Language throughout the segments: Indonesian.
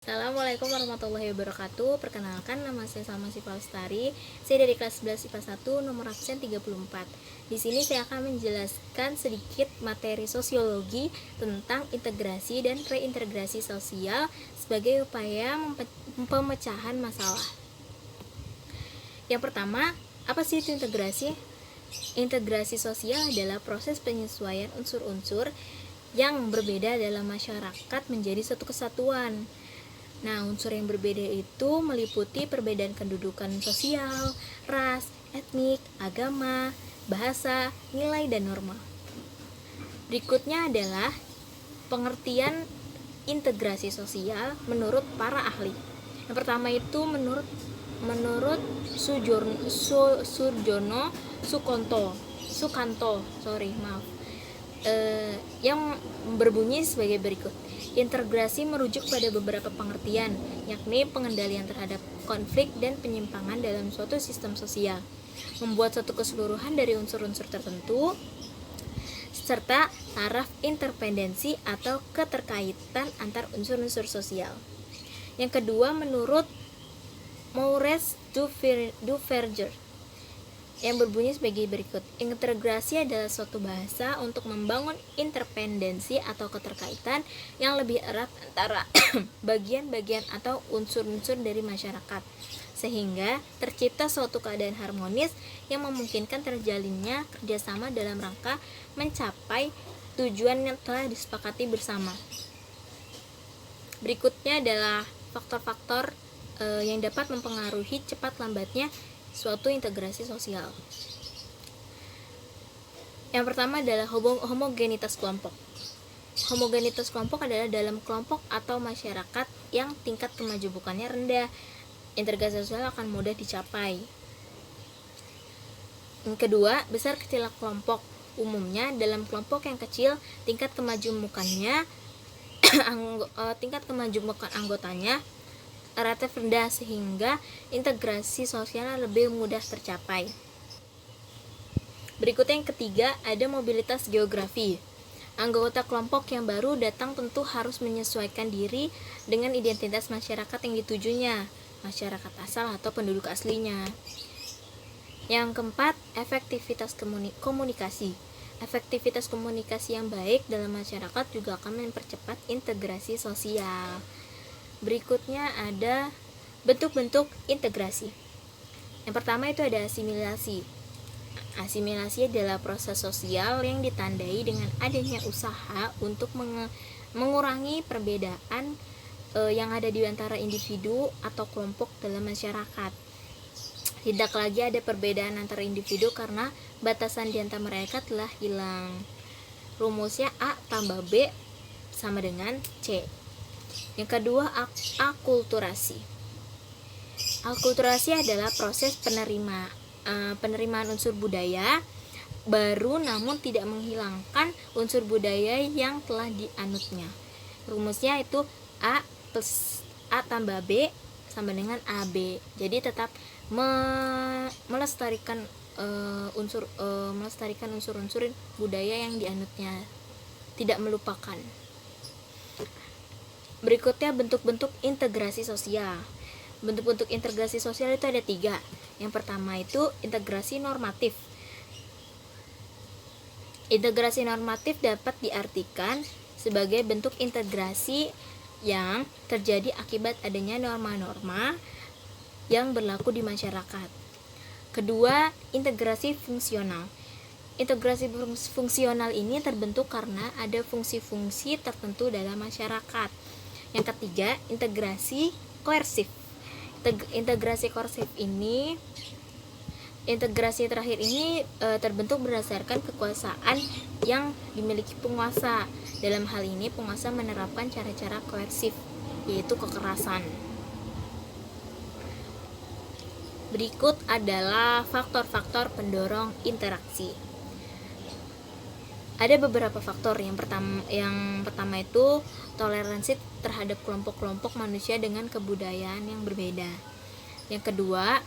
Assalamualaikum warahmatullahi wabarakatuh. Perkenalkan, nama saya Salma Syifa Lestari. Saya dari kelas 11 IPA 1, nomor absen 34. Di sini saya akan menjelaskan sedikit materi sosiologi tentang integrasi dan reintegrasi sosial sebagai upaya pemecahan masalah. Yang pertama, apa sih itu integrasi? Integrasi sosial adalah proses penyesuaian unsur-unsur yang berbeda dalam masyarakat menjadi satu kesatuan. Nah, unsur yang berbeda itu meliputi perbedaan kedudukan sosial, ras, etnik, agama, bahasa, nilai, dan norma. Berikutnya adalah pengertian integrasi sosial menurut para ahli. Yang pertama itu menurut Surjono Sukanto, yang berbunyi sebagai berikut. Integrasi merujuk pada beberapa pengertian, yakni pengendalian terhadap konflik dan penyimpangan dalam suatu sistem sosial, membuat suatu keseluruhan dari unsur-unsur tertentu, serta taraf interdependensi atau keterkaitan antar unsur-unsur sosial. Yang kedua, menurut Maurice Duverger, yang berbunyi sebagai berikut. Integrasi adalah suatu bahasa untuk membangun interdependensi atau keterkaitan yang lebih erat antara bagian-bagian atau unsur-unsur dari masyarakat, sehingga tercipta suatu keadaan harmonis yang memungkinkan terjalinnya kerjasama dalam rangka mencapai tujuan yang telah disepakati bersama. Berikutnya adalah faktor-faktor yang dapat mempengaruhi cepat lambatnya suatu integrasi sosial. Yang pertama adalah homogenitas kelompok. Homogenitas kelompok adalah dalam kelompok atau masyarakat yang tingkat kemajemukannya rendah, integrasi sosial akan mudah dicapai. Yang kedua, besar kecil kelompok. Umumnya dalam kelompok yang kecil, tingkat kemajemukan anggotanya relatif rendah, sehingga integrasi sosial lebih mudah tercapai. Berikutnya yang ketiga, ada mobilitas geografi. Anggota kelompok yang baru datang tentu harus menyesuaikan diri dengan identitas masyarakat yang ditujunya, masyarakat asal atau penduduk aslinya. Yang keempat, efektivitas komunikasi. Efektivitas komunikasi yang baik dalam masyarakat juga akan mempercepat integrasi sosial. Berikutnya ada bentuk-bentuk integrasi. Yang pertama itu ada asimilasi. Asimilasi adalah proses sosial yang ditandai dengan adanya usaha untuk mengurangi perbedaan yang ada di antara individu atau kelompok dalam masyarakat. Tidak lagi ada perbedaan antara individu karena batasan di antara mereka telah hilang. Rumusnya A tambah B sama dengan C. Yang kedua, akulturasi. Akulturasi adalah proses penerimaan unsur budaya baru namun tidak menghilangkan unsur budaya yang telah dianutnya. Rumusnya itu A plus A tambah B sama dengan AB. Jadi tetap melestarikan unsur-unsur budaya yang dianutnya, tidak melupakan. Berikutnya bentuk-bentuk integrasi sosial. Bentuk-bentuk integrasi sosial itu ada 3. Yang pertama itu integrasi normatif. Integrasi normatif dapat diartikan sebagai bentuk integrasi yang terjadi akibat adanya norma-norma yang berlaku di masyarakat. Kedua, integrasi fungsional. Integrasi fungsional ini terbentuk karena ada fungsi-fungsi tertentu dalam masyarakat. Yang ketiga, integrasi koersif. Integrasi terakhir ini terbentuk berdasarkan kekuasaan yang dimiliki penguasa. Dalam hal ini penguasa menerapkan cara-cara koersif, yaitu kekerasan. Berikut adalah faktor-faktor pendorong interaksi. Ada beberapa faktor. Yang pertama itu toleransi terhadap kelompok-kelompok manusia dengan kebudayaan yang berbeda. Yang kedua,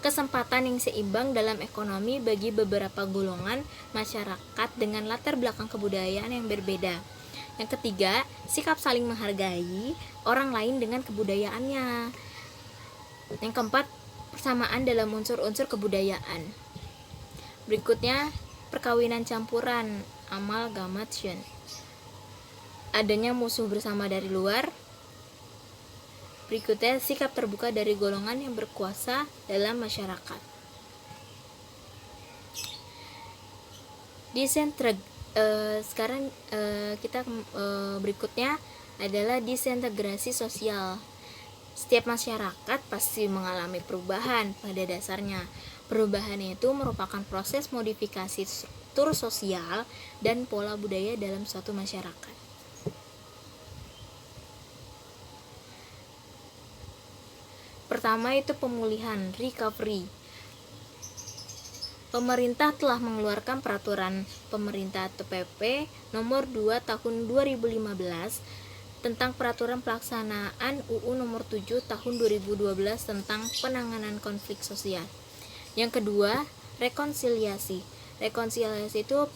kesempatan yang seimbang dalam ekonomi bagi beberapa golongan masyarakat dengan latar belakang kebudayaan yang berbeda. Yang ketiga, sikap saling menghargai orang lain dengan kebudayaannya. Yang keempat, persamaan dalam unsur-unsur kebudayaan. Berikutnya, perkawinan campuran, amalgamation. Adanya musuh bersama dari luar. Berikutnya, sikap terbuka dari golongan yang berkuasa dalam masyarakat. Sekarang kita berikutnya adalah disintegrasi sosial. Setiap masyarakat pasti mengalami perubahan pada dasarnya. Perubahan itu merupakan proses modifikasi struktur sosial dan pola budaya dalam suatu masyarakat. Pertama itu pemulihan, recovery. Pemerintah telah mengeluarkan peraturan pemerintah atau PP nomor 2 tahun 2015 tentang peraturan pelaksanaan UU nomor 7 tahun 2012 tentang penanganan konflik sosial. Yang kedua, rekonsiliasi. Rekonsiliasi itu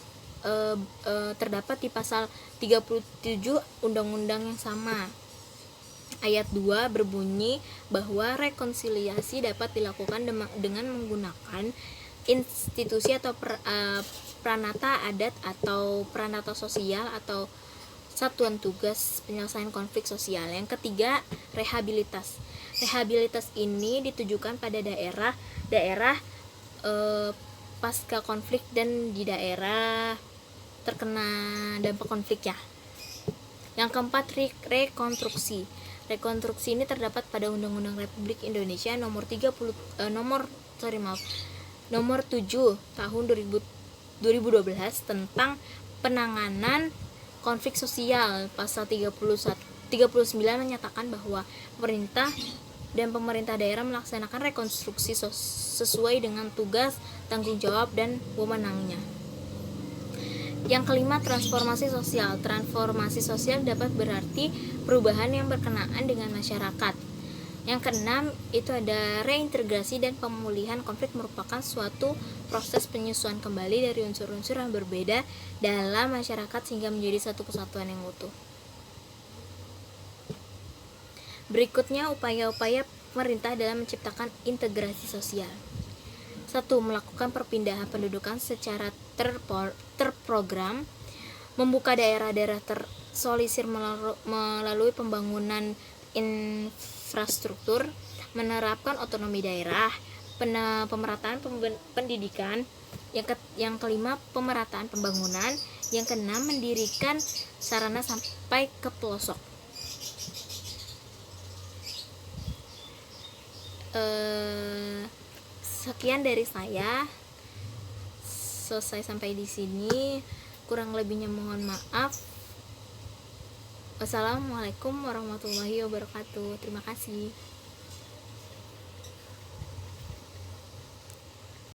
terdapat di pasal 37 undang-undang yang sama. Ayat 2 berbunyi bahwa rekonsiliasi dapat dilakukan dengan menggunakan institusi atau pranata adat atau pranata sosial atau satuan tugas penyelesaian konflik sosial. Yang ketiga, rehabilitas. Rehabilitas ini ditujukan pada daerah pasca konflik dan di daerah terkena dampak konflik ya. Yang keempat, rekonstruksi. Rekonstruksi ini terdapat pada Undang-Undang Republik Indonesia nomor 7 tahun 2012 tentang penanganan konflik sosial. Pasal 39 menyatakan bahwa pemerintah dan pemerintah daerah melaksanakan rekonstruksi sesuai dengan tugas, tanggung jawab, dan wewenangnya. Yang kelima, transformasi sosial. Transformasi sosial dapat berarti perubahan yang berkenaan dengan masyarakat. Yang keenam, itu ada reintegrasi dan pemulihan konflik merupakan suatu proses penyesuaian kembali dari unsur-unsur yang berbeda dalam masyarakat sehingga menjadi satu kesatuan yang utuh. Berikutnya, upaya-upaya pemerintah dalam menciptakan integrasi sosial. 1. Melakukan perpindahan pendudukan secara terprogram, membuka daerah-daerah tersolisir melalui pembangunan infrastruktur, menerapkan otonomi daerah, pemerataan pendidikan. Yang kelima, pemerataan pembangunan. Yang keenam, mendirikan sarana sampai ke pelosok. Sekian dari saya. Selesai sampai di sini. Kurang lebihnya mohon maaf. Wassalamualaikum warahmatullahi wabarakatuh. Terima kasih.